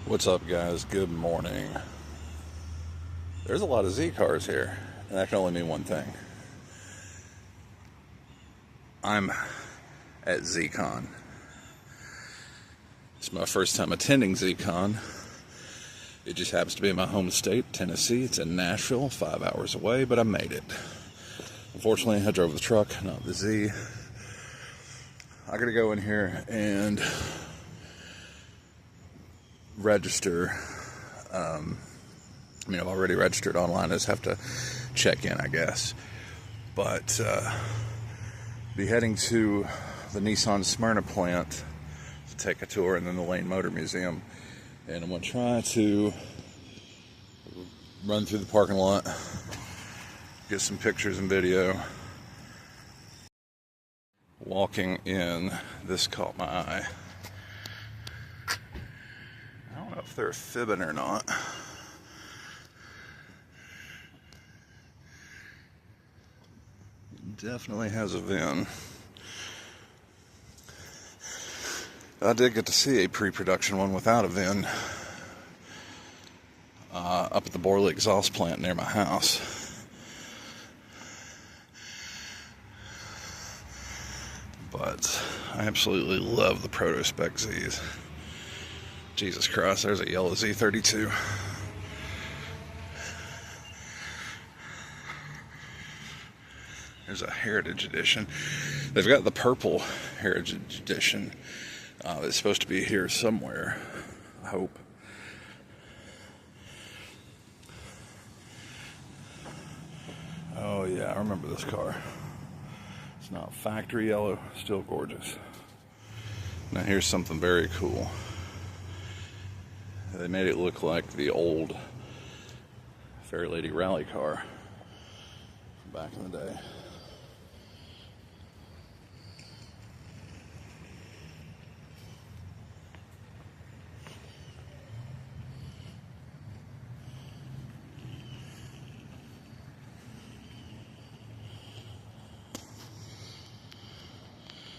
What's up, guys? Good morning. There's a lot of Z cars here, and that can only mean one thing. I'm at ZCON. It's my first time attending ZCON. It just happens to be in my home state, Tennessee. It's in Nashville, 5 hours away, but I made it. Unfortunately, I drove the truck, not the Z. I gotta go in here and register. I've already registered online. I just have to check in, I guess. But be heading to the Nissan Smyrna plant to take a tour, and then the Lane Motor Museum. And I'm going to try to run through the parking lot, get some pictures and video. Walking in, this caught my eye. I don't know if they're fibbing or not. Definitely has a VIN. I did get to see a pre-production one without a VIN up at the Borley exhaust plant near my house. But I absolutely love the Proto Spec Zs. Jesus Christ, there's a yellow Z32. There's a Heritage Edition. They've got the purple Heritage Edition. It's supposed to be here somewhere, I hope. Oh yeah, I remember this car. It's not factory yellow, still gorgeous. Now here's something very cool. They made it look like the old Fair Lady rally car from back in the day.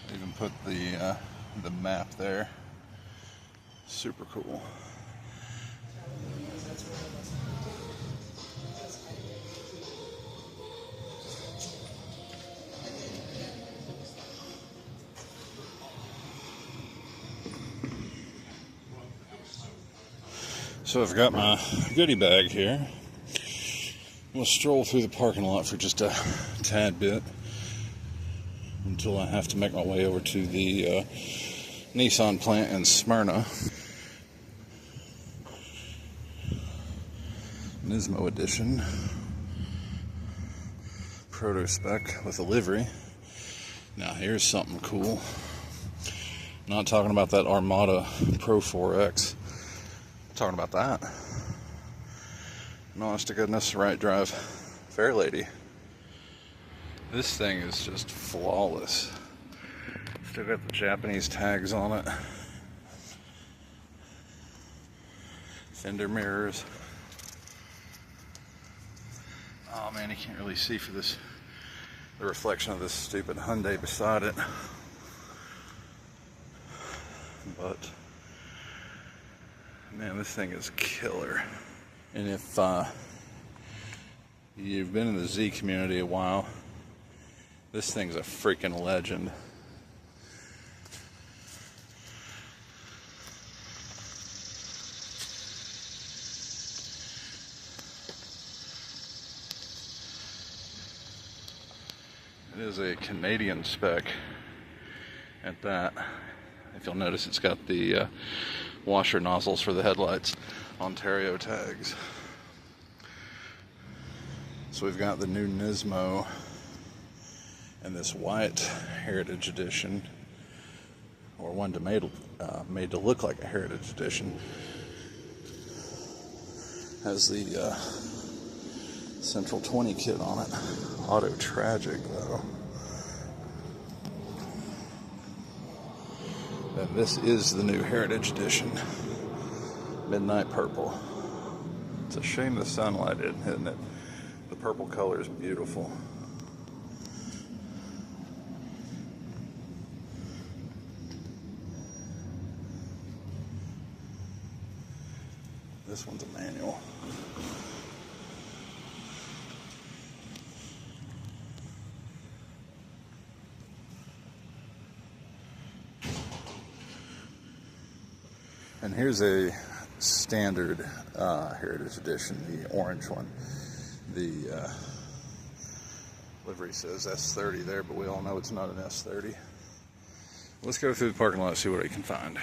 They even put the map there. Super cool. So I've got my goodie bag here. I'm going to stroll through the parking lot for just a tad bit until I have to make my way over to the Nissan plant in Smyrna. Nismo Edition. Proto Spec with a livery. Now here's something cool. Not talking about that Armada Pro 4X. Talking about that. No, honest to goodness, right drive. Fair Lady. This thing is just flawless. Still got the Japanese tags on it. Fender mirrors. Oh man, you can't really see for this, the reflection of this stupid Hyundai beside it. But man, this thing is killer. And if you've been in the Z community a while, this thing's a freaking legend. It is a Canadian spec at that. If you'll notice, it's got the washer nozzles for the headlights, Ontario tags. So we've got the new Nismo and this white Heritage Edition, or one made to look like a Heritage Edition. Has the Central 20 kit on it. Auto Tragic though. And this is the new Heritage Edition. Midnight Purple. It's a shame the sunlight isn't it? The purple color is beautiful. This one's a manual. And here's a standard Heritage Edition, the orange one. The livery says S30 there, but we all know it's not an S30. Let's go through the parking lot and see what I can find.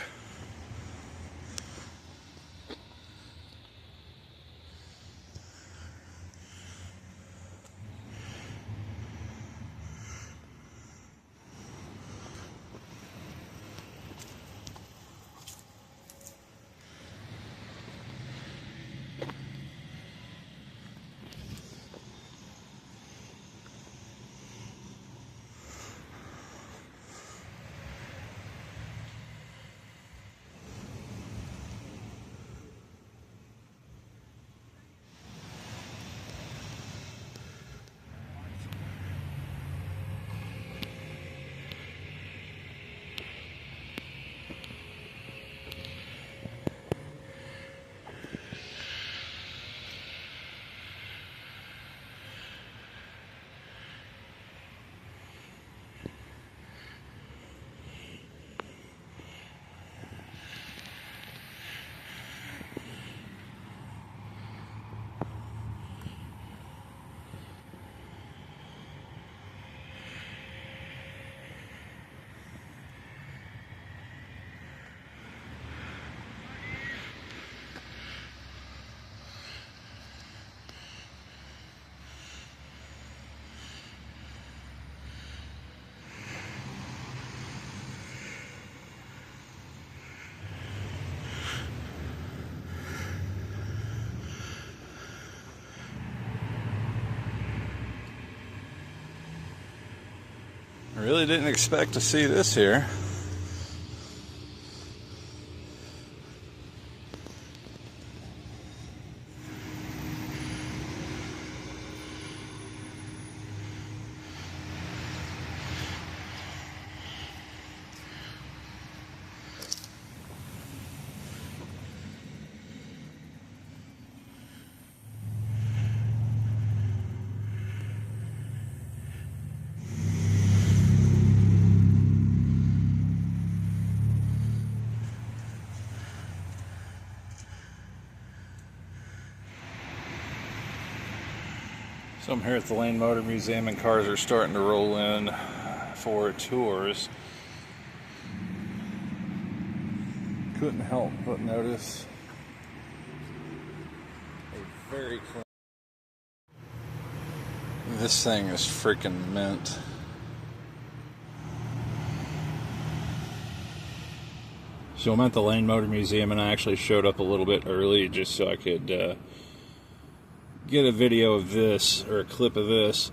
I really didn't expect to see this here. So I'm here at the Lane Motor Museum and cars are starting to roll in for tours. Couldn't help but notice a very clean... This thing is freaking mint. So I'm at the Lane Motor Museum and I actually showed up a little bit early just so I could get a video of this, or a clip of this.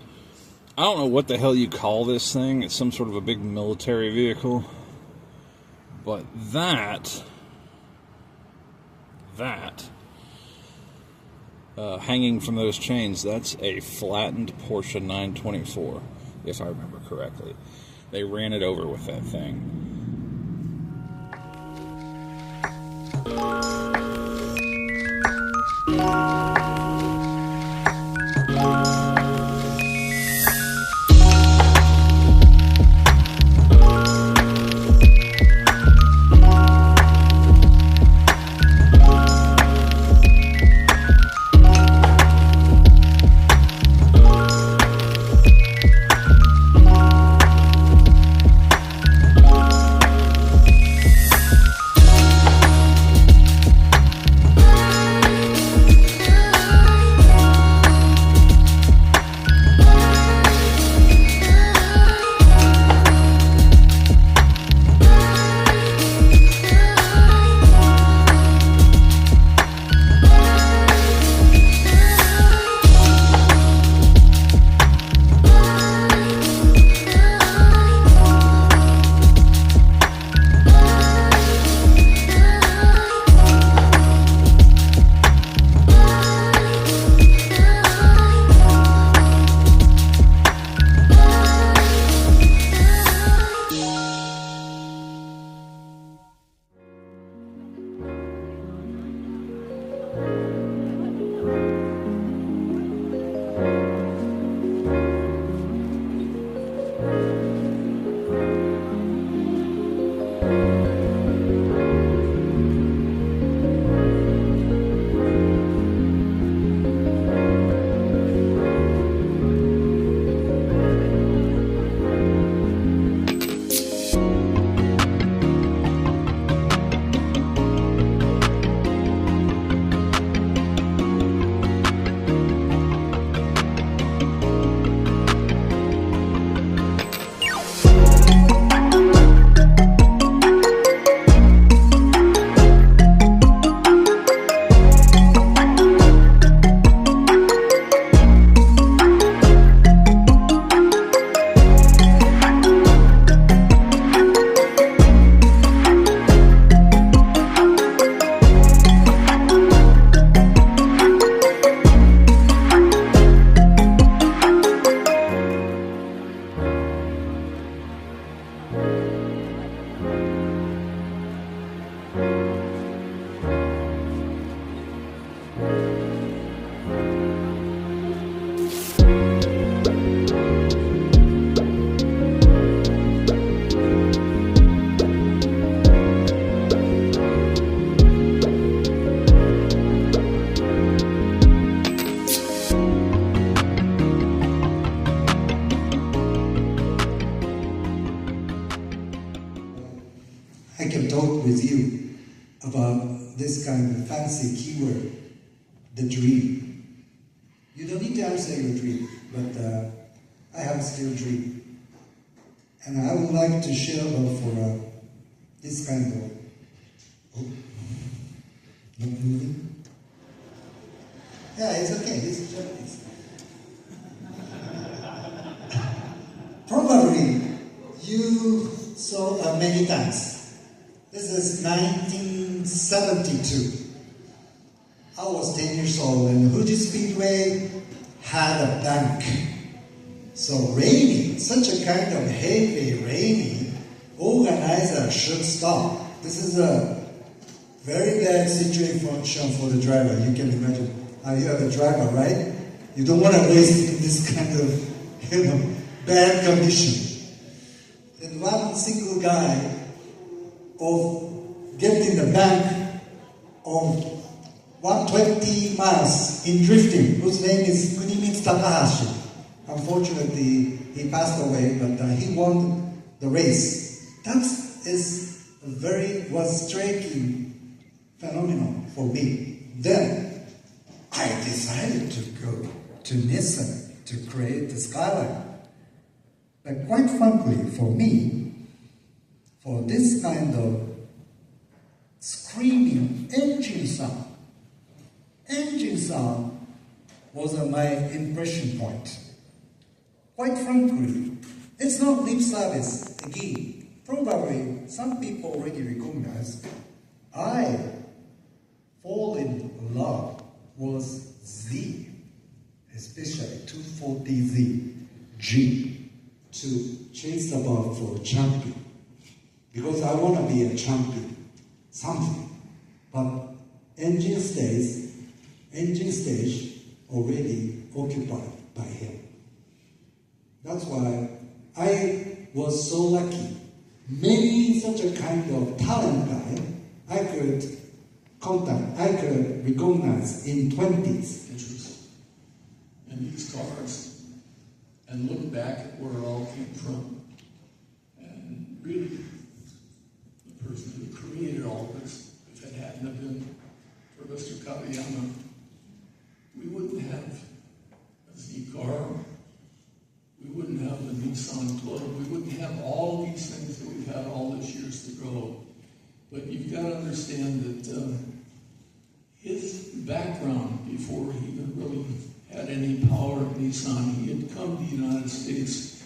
I don't know what the hell you call this thing. It's some sort of a big military vehicle. But that hanging from those chains, that's a flattened Porsche 924, if I remember correctly. They ran it over with that thing. I can talk with you about this kind of fancy keyword, the dream. You don't need to answer your dream, but I have still a dream. And I would like to share for this kind of, not moving? Yeah, it's okay, it's Japanese. Probably you saw many times. This is 1972. I was 10 years old and Fuji Speedway had a bank. So rainy, such a kind of heavy rainy, organizer should stop. This is a very bad situation for the driver. You can imagine. You have a driver, right? You don't want to race in this kind of, bad condition. And one single guy of getting the bank of 120 miles in drifting, whose name is Kunimitsu Takahashi. Unfortunately, he passed away, but he won the race. That was striking phenomenon for me. Then I decided to go to Nissan to create the Skyline. But quite frankly, for me, for this kind of screaming engine sound was my impression point. Quite frankly, it's not lip service again. Probably some people already recognize I fall in love was Z, especially 240Z G, to chase the ball for a champion. Because I want to be a champion, something. But engine stage already occupied by him. That's why I was so lucky. Maybe such a kind of talent guy I could recognize in 20s. Interesting. And these cars, and look back at where it all came from. And really, the person who created all this, if it hadn't have been for Mr. Kawayama, we wouldn't have a Z car, we wouldn't have the Nissan Club, we wouldn't have all these things that we've had all these years to go. But you've got to understand that his background, before he even really had any power at Nissan, he had come to the United States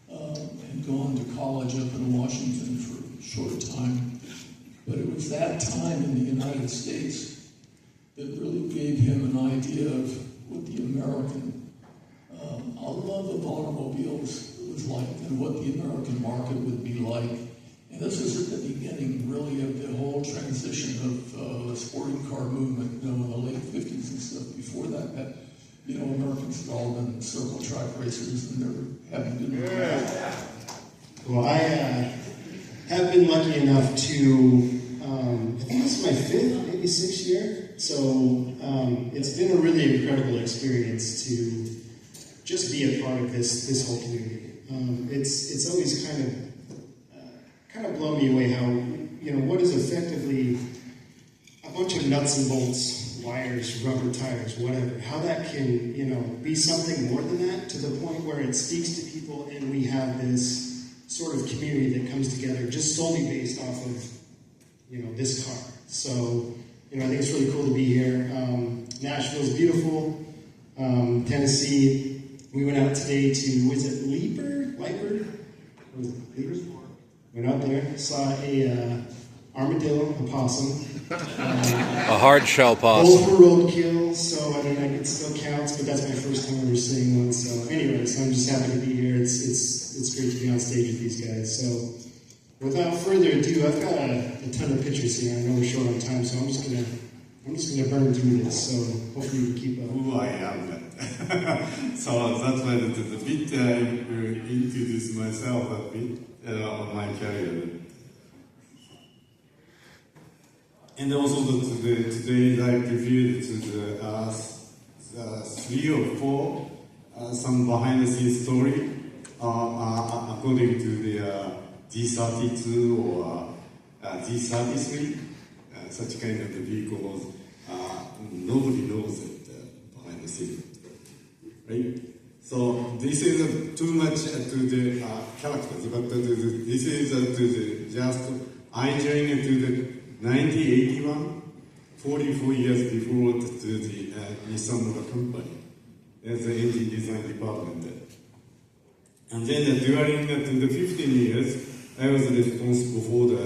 and gone to college up in Washington for a short time. But it was that time in the United States that really gave him an idea of what the American love of automobiles was like and what the American market would be like. And this is at the beginning, really, of the whole transition of the sporting car movement, in the late 50s and stuff. Before that, Americans had all been circle track racers, and they were having good times. Well, I have been lucky enough to, I think this is my 5th, maybe 6th year. So it's been a really incredible experience to just be a part of this whole community. It's always kind of blown me away how, what is effectively a bunch of nuts and bolts, wires, rubber tires, whatever, how that can, be something more than that, to the point where it speaks to people and we have this sort of community that comes together just solely based off of, this car. So, I think it's really cool to be here. Nashville's beautiful. Tennessee, we went out today to, was it Leiper? Was it Leiper? Went out there, saw a armadillo, a possum. A hard shell possum. Both were roadkill, so I mean, it still counts, but that's my first time ever seeing one. So anyways, I'm just happy to be here. It's great to be on stage with these guys. So without further ado, I've got a ton of pictures here. I know we're short on time, so I'm just gonna burn through this. So hopefully you can keep up. Who I am. So that's why the bit introduce myself a bit of my career. And also today I reviewed to the 3 or 4 some behind the scenes story according to the D32 or D33, such kind of the vehicles. Nobody knows it behind the scene, right? So this is too much to the characters, but this is to the just I joined to the 1981, 44 years before to the Nissan Motor Company as the engine design department there. And then during the 15 years, I was responsible for the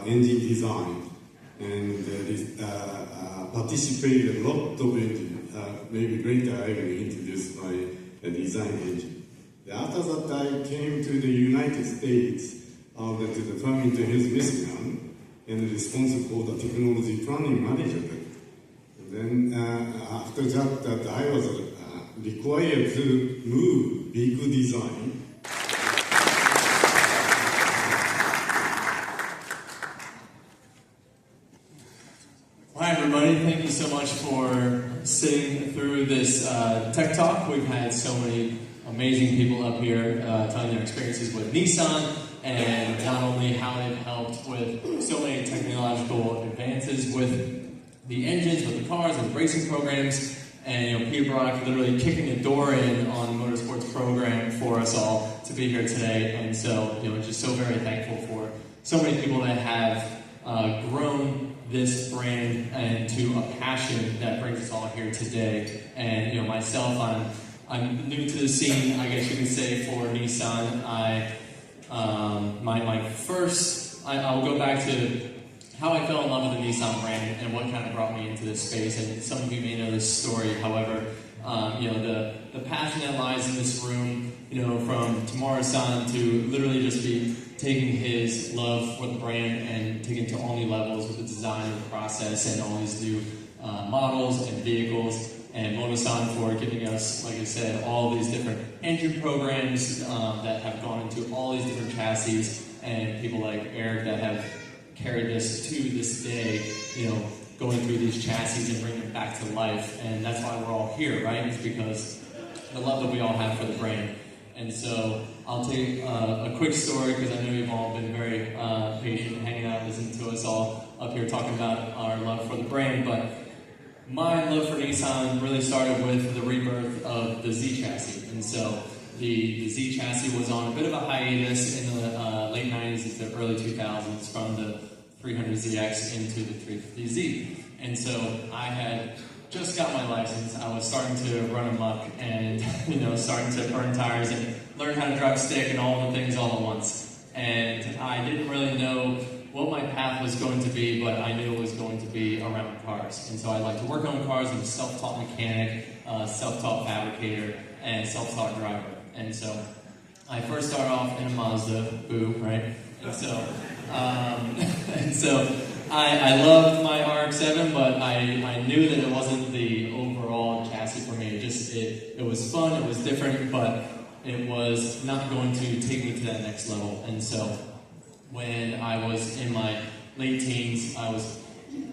engine design and participated a lot of engine. Maybe later I will introduce my design engine. After that, I came to the United States, to the Farmington Hills, Michigan, and responsible for the technology planning manager there. And then after that, I was required to move vehicle design. Hi everybody, thank you so much for sitting through this tech talk. We've had so many amazing people up here telling their experiences with Nissan and not only how they've helped with so many technological advances with the engines, with the cars, with racing programs, and Peter Brock literally kicking the door in on the motorsports program for us all to be here today. And so, just so very thankful for so many people that have grown this brand and to a passion that brings us all here today. And myself, I'm new to the scene, I guess you could say, for Nissan. I'll go back to how I fell in love with the Nissan brand and what kind of brought me into this space. And some of you may know this story. However, the passion that lies in this room, from Tamara-san to literally just be taking his love for the brand and taking it to all new levels with the design and the process and all these new models and vehicles. And Moto-san for giving us, like I said, all these different engine programs that have gone into all these different chassis, and people like Eric that have carried this to this day, going through these chassis and bringing them back to life. And that's why we're all here, right? It's because the love that we all have for the brand. And so I'll take a quick story, because I know you've all been very patient hanging out, listening to us all up here talking about our love for the brand. But my love for Nissan really started with the rebirth of the Z chassis. And so the Z chassis was on a bit of a hiatus in the late 90s into the early 2000s, from the 300ZX into the 350Z. And so I had just got my license. I was starting to run amok and, starting to burn tires and learn how to drive stick and all the things all at once. And I didn't really know what my path was going to be, but I knew it was going to be around cars. And so I like to work on cars. I'm a self-taught mechanic, self-taught fabricator, and self-taught driver. And so I first started off in a Mazda, boo, right? And so, I loved my RX-7, but I knew that it wasn't the overall chassis for me. It was fun, it was different, but it was not going to take me to that next level. And so when I was in my late teens, I was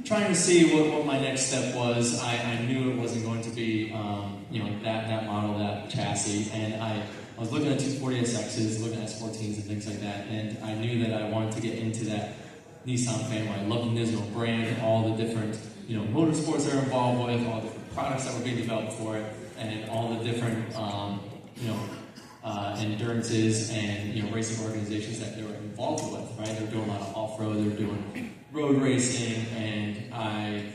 trying to see what my next step was. I knew it wasn't going to be that model, that chassis, and I was looking at 240SXs, looking at S14s and things like that, and I knew that I wanted to get into that Nissan family. I love the Nismo brand, all the different motorsports they're involved with, all the different products that were being developed for it, and all the different endurances and racing organizations that they were involved with. Right, they're doing a lot of off-road, they're doing road racing, and I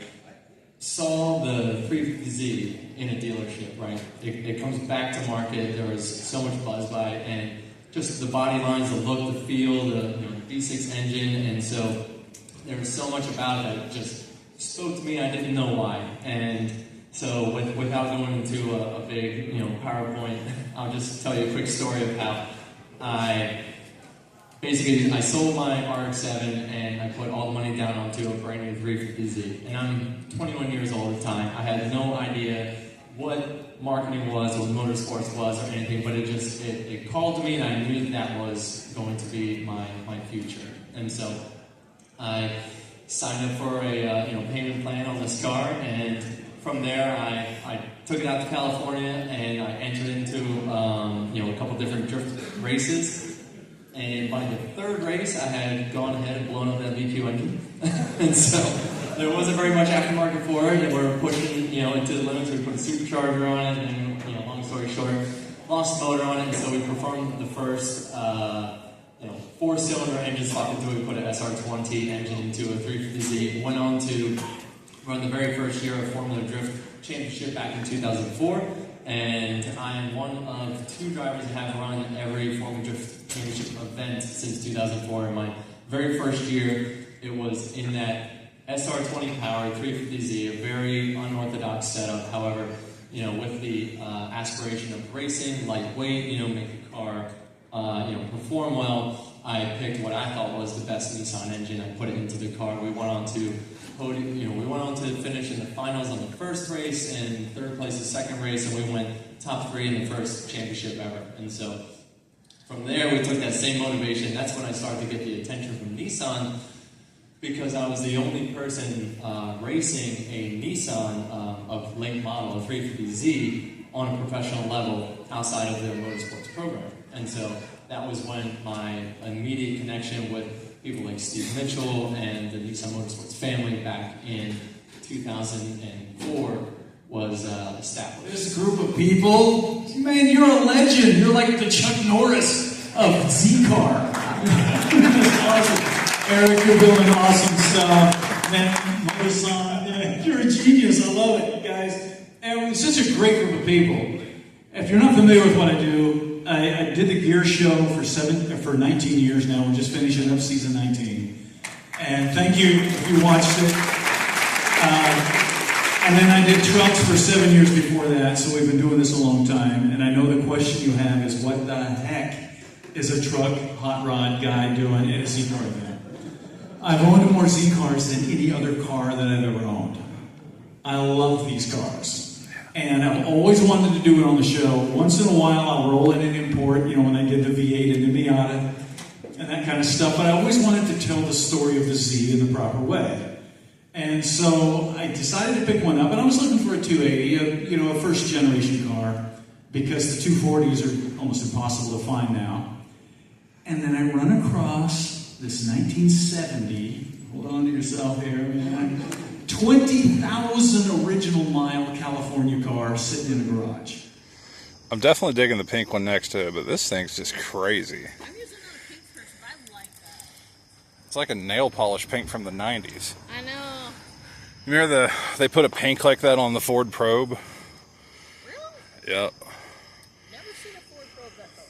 saw the 350Z in a dealership. Right, it comes back to market. There was so much buzz by it, and just the body lines, the look, the feel, the V6 engine, and so there was so much about it that just spoke to me. I didn't know why, and so without going into a big PowerPoint, I'll just tell you a quick story of how I basically, I sold my RX-7 and I put all the money down onto a brand new 350Z. And I'm 21 years old at the time. I had no idea what marketing was, what motorsports was, or anything, but it called to me, and I knew that was going to be my future. And so I signed up for a payment plan on this car, and from there I took it out to California and I entered into a couple different drift races. And by the third race, I had gone ahead and blown up that VQ engine, and so there wasn't very much aftermarket for it. And we're pushing into the limits. We put a supercharger on it, and long story short, lost the motor on it. And so we performed the first 4-cylinder engine swap into it. We put an SR20 engine into a 350Z. Went on to run the very first year of Formula Drift Championship back in 2004. And I am one of 2 drivers that have run every Formula Drift Championship event since 2004. In my very first year, it was in that SR20 powered 350Z, a very unorthodox setup. However, with the aspiration of racing, lightweight, make the car perform well, I picked what I thought was the best Nissan engine. I put it into the car. We went on to finish in the finals on the first race and third place the second race, and we went top 3 in the first championship ever. And so from there, we took that same motivation. That's when I started to get the attention from Nissan, because I was the only person racing a Nissan of late model, a 350Z, on a professional level outside of their motorsports program. And so that was when my immediate connection with people like Steve Mitchell and the Nissan Motorsports family back in 2004 was established. This group of people, man, you're a legend. You're like the Chuck Norris of ZCON. That's awesome. Eric, you're doing awesome stuff. Man, my son, you're a genius. I love it, guys. And it's such a great group of people. If you're not familiar with what I do, I did the Gear Show for 19 years now. We're just finishing up season 19. And thank you if you watched it. And then I did trucks for 7 years before that, so we've been doing this a long time. And I know the question you have is, what the heck is a truck hot rod guy doing in a Z-car event? I've owned more Z-cars than any other car that I've ever owned. I love these cars. And I've always wanted to do it on the show. Once in a while, I'll roll in an import, when I did the V8 and the Miata and that kind of stuff. But I always wanted to tell the story of the Z in the proper way. And so I decided to pick one up, and I was looking for a 280, a first-generation car, because the 240s are almost impossible to find now. And then I run across this 1970, hold on to yourself here, man, 20,000 original mile California car sitting in a garage. I'm definitely digging the pink one next to it, but this thing's just crazy. I'm usually not a pink person, but I like that. It's like a nail polish pink from the 90s. I know. You remember they put a pink like that on the Ford Probe? Really? Yep. Never seen a Ford Probe that color.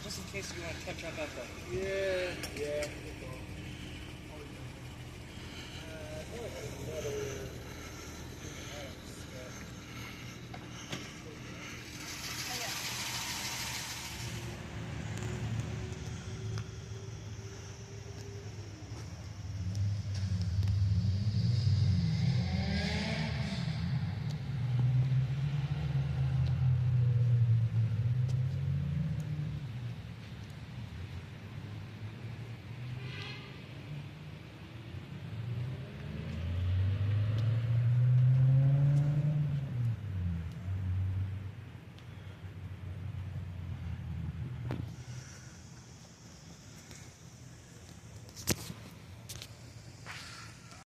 Just in case you want to catch up at the... Yeah.